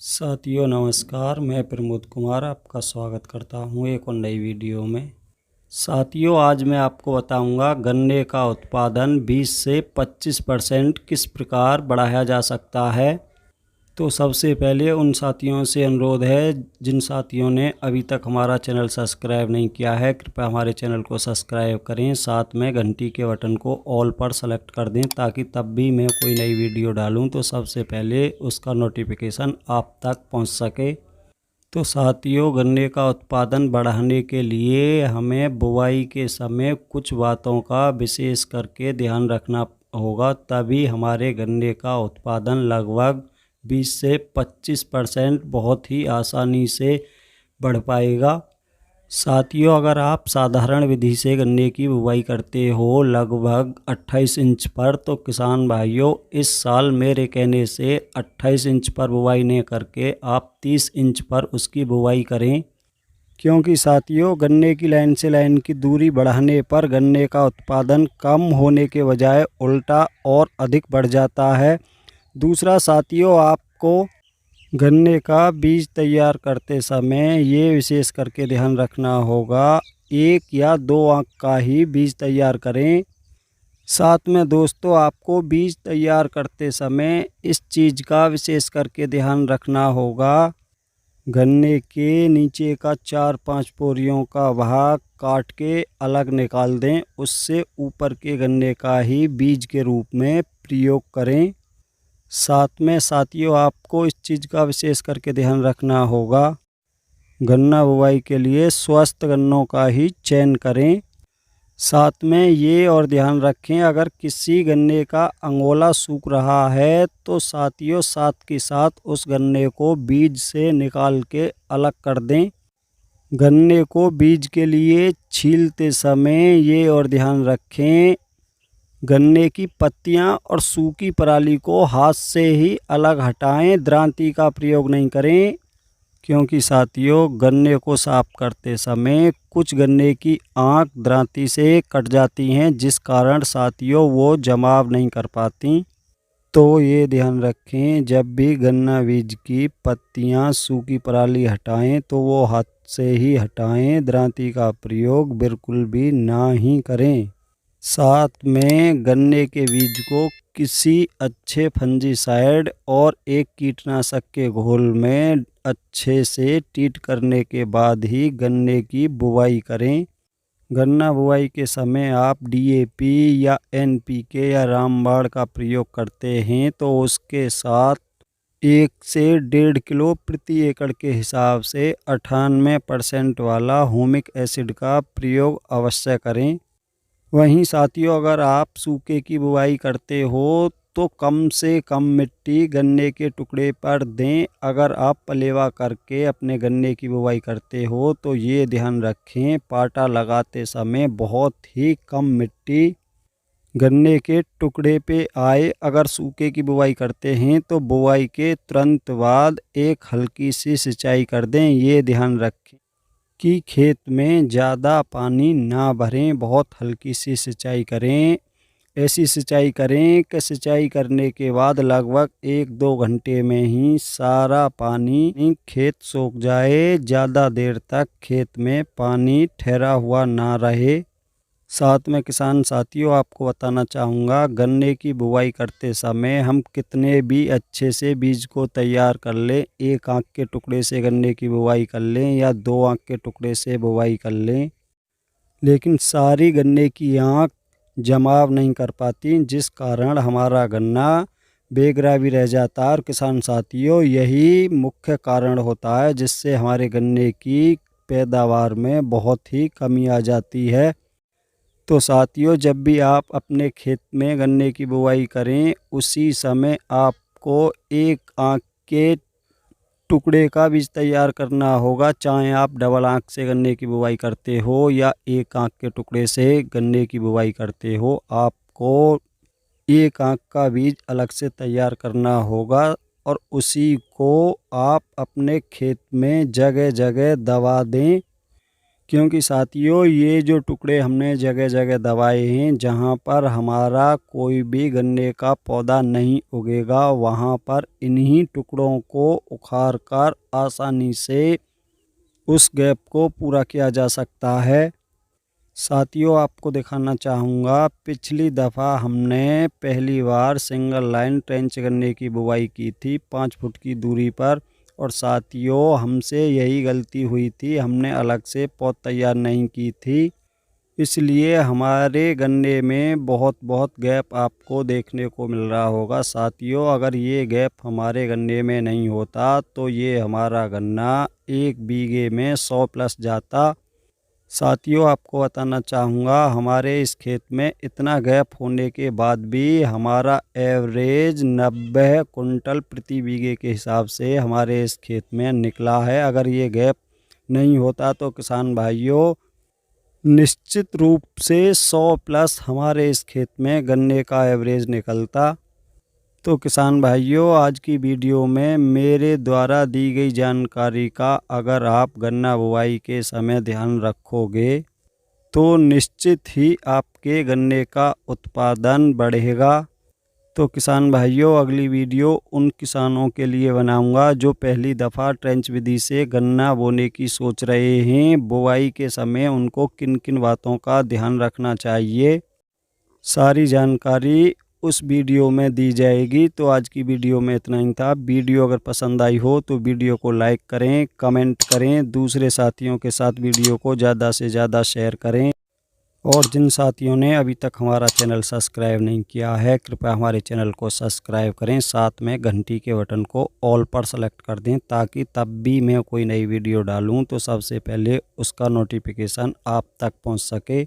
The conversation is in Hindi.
साथियों नमस्कार, मैं प्रमोद कुमार आपका स्वागत करता हूं एक और नई वीडियो में। साथियों आज मैं आपको बताऊंगा गन्ने का उत्पादन 20 से 25% किस प्रकार बढ़ाया जा सकता है। तो सबसे पहले उन साथियों से अनुरोध है जिन साथियों ने अभी तक हमारा चैनल सब्सक्राइब नहीं किया है, कृपया हमारे चैनल को सब्सक्राइब करें, साथ में घंटी के बटन को ऑल पर सेलेक्ट कर दें ताकि तब भी मैं कोई नई वीडियो डालूं तो सबसे पहले उसका नोटिफिकेशन आप तक पहुंच सके। तो साथियों गन्ने का उत्पादन बढ़ाने के लिए हमें बुवाई के समय कुछ बातों का विशेष करके ध्यान रखना होगा, तभी हमारे गन्ने का उत्पादन लगभग 20 से 25% बहुत ही आसानी से बढ़ पाएगा। साथियों अगर आप साधारण विधि से गन्ने की बुवाई करते हो लगभग 28 इंच पर, तो किसान भाइयों इस साल मेरे कहने से 28 इंच पर बुवाई नहीं करके आप 30 इंच पर उसकी बुवाई करें, क्योंकि साथियों गन्ने की लाइन से लाइन की दूरी बढ़ाने पर गन्ने का उत्पादन कम होने के बजाय उल्टा और अधिक बढ़ जाता है। दूसरा साथियों आपको गन्ने का बीज तैयार करते समय ये विशेष करके ध्यान रखना होगा, 1 या 2 आंख का ही बीज तैयार करें। साथ में दोस्तों आपको बीज तैयार करते समय इस चीज़ का विशेष करके ध्यान रखना होगा, गन्ने के नीचे का 4-5 पोरियों का भाग काट के अलग निकाल दें, उससे ऊपर के गन्ने का ही बीज के रूप में प्रयोग करें। साथ में साथियों आपको इस चीज़ का विशेष करके ध्यान रखना होगा, गन्ना बुवाई के लिए स्वस्थ गन्नों का ही चयन करें। साथ में ये और ध्यान रखें अगर किसी गन्ने का अंगोला सूख रहा है तो साथियों साथ के साथ उस गन्ने को बीज से निकाल के अलग कर दें। गन्ने को बीज के लिए छीलते समय ये और ध्यान रखें, गन्ने की पत्तियां और सूखी पराली को हाथ से ही अलग हटाएं, दरांती का प्रयोग नहीं करें, क्योंकि साथियों गन्ने को साफ करते समय कुछ गन्ने की आंख दरांती से कट जाती हैं, जिस कारण साथियों वो जमाव नहीं कर पाती। तो ये ध्यान रखें जब भी गन्ना बीज की पत्तियां सूखी पराली हटाएं तो वो हाथ से ही हटाएं, दरांती का प्रयोग बिल्कुल भी ना ही करें। साथ में गन्ने के बीज को किसी अच्छे फंजीसाइड और एक कीटनाशक के घोल में अच्छे से ट्रीट करने के बाद ही गन्ने की बुवाई करें। गन्ना बुवाई के समय आप डीएपी या एनपीके या रामबाड़ का प्रयोग करते हैं तो उसके साथ 1 से 1.5 किलो प्रति एकड़ के हिसाब से 98% वाला ह्यूमिक एसिड का प्रयोग अवश्य करें। वहीं साथियों अगर आप सूखे की बुवाई करते हो तो कम से कम मिट्टी गन्ने के टुकड़े पर दें। अगर आप पलेवा करके अपने गन्ने की बुवाई करते हो तो ये ध्यान रखें पाटा लगाते समय बहुत ही कम मिट्टी गन्ने के टुकड़े पे आए। अगर सूखे की बुवाई करते हैं तो बुवाई के तुरंत बाद एक हल्की सी सिंचाई कर दें। ये ध्यान रखें कि खेत में ज़्यादा पानी ना भरें, बहुत हल्की सी सिंचाई करें। ऐसी सिंचाई करें कि सिंचाई करने के बाद लगभग 1-2 घंटे में ही सारा पानी खेत सूख जाए, ज़्यादा देर तक खेत में पानी ठहरा हुआ ना रहे। साथ में किसान साथियों आपको बताना चाहूँगा, गन्ने की बुवाई करते समय हम कितने भी अच्छे से बीज को तैयार कर लें, 1 आंख के टुकड़े से गन्ने की बुवाई कर लें या 2 आंख के टुकड़े से बुवाई कर लें, लेकिन सारी गन्ने की आंख जमाव नहीं कर पाती, जिस कारण हमारा गन्ना बेगरा भी रह जाता है। और किसान साथियों यही मुख्य कारण होता है जिससे हमारे गन्ने की पैदावार में बहुत ही कमी आ जाती है। तो साथियों जब भी आप अपने खेत में गन्ने की बुवाई करें उसी समय आपको 1 आंख के टुकड़े का बीज तैयार करना होगा, चाहे आप डबल आंख से गन्ने की बुवाई करते हो या 1 आंख के टुकड़े से गन्ने की बुवाई करते हो, आपको 1 आंख का बीज अलग से तैयार करना होगा और उसी को आप अपने खेत में जगह जगह दबा दें, क्योंकि साथियों ये जो टुकड़े हमने जगह जगह दबाए हैं, जहाँ पर हमारा कोई भी गन्ने का पौधा नहीं उगेगा, वहाँ पर इन्हीं टुकड़ों को उखाड़ कर आसानी से उस गैप को पूरा किया जा सकता है। साथियों आपको दिखाना चाहूँगा, पिछली दफ़ा हमने पहली बार सिंगल लाइन ट्रेंच गन्ने की बुवाई की थी 5 फुट की दूरी पर। और साथियों हमसे यही गलती हुई थी, हमने अलग से पौध तैयार नहीं की थी, इसलिए हमारे गन्ने में बहुत गैप आपको देखने को मिल रहा होगा। साथियों अगर ये गैप हमारे गन्ने में नहीं होता तो ये हमारा गन्ना 1 बीघे में 100 प्लस जाता। साथियों आपको बताना चाहूँगा, हमारे इस खेत में इतना गैप होने के बाद भी हमारा एवरेज 90 कुंटल प्रति बीघे के हिसाब से हमारे इस खेत में निकला है। अगर ये गैप नहीं होता तो किसान भाइयों निश्चित रूप से 100 प्लस हमारे इस खेत में गन्ने का एवरेज निकलता। तो किसान भाइयों आज की वीडियो में मेरे द्वारा दी गई जानकारी का अगर आप गन्ना बुवाई के समय ध्यान रखोगे तो निश्चित ही आपके गन्ने का उत्पादन बढ़ेगा। तो किसान भाइयों अगली वीडियो उन किसानों के लिए बनाऊंगा जो पहली दफ़ा ट्रेंच विधि से गन्ना बोने की सोच रहे हैं। बुवाई के समय उनको किन किन बातों का ध्यान रखना चाहिए, सारी जानकारी उस वीडियो में दी जाएगी। तो आज की वीडियो में इतना ही था। वीडियो अगर पसंद आई हो तो वीडियो को लाइक करें, कमेंट करें, दूसरे साथियों के साथ वीडियो को ज़्यादा से ज़्यादा शेयर करें। और जिन साथियों ने अभी तक हमारा चैनल सब्सक्राइब नहीं किया है कृपया हमारे चैनल को सब्सक्राइब करें, साथ में घंटी के बटन को ऑल पर सेलेक्ट कर दें ताकि तब भी मैं कोई नई वीडियो डालूं तो सबसे पहले उसका नोटिफिकेशन आप तक पहुंच सके।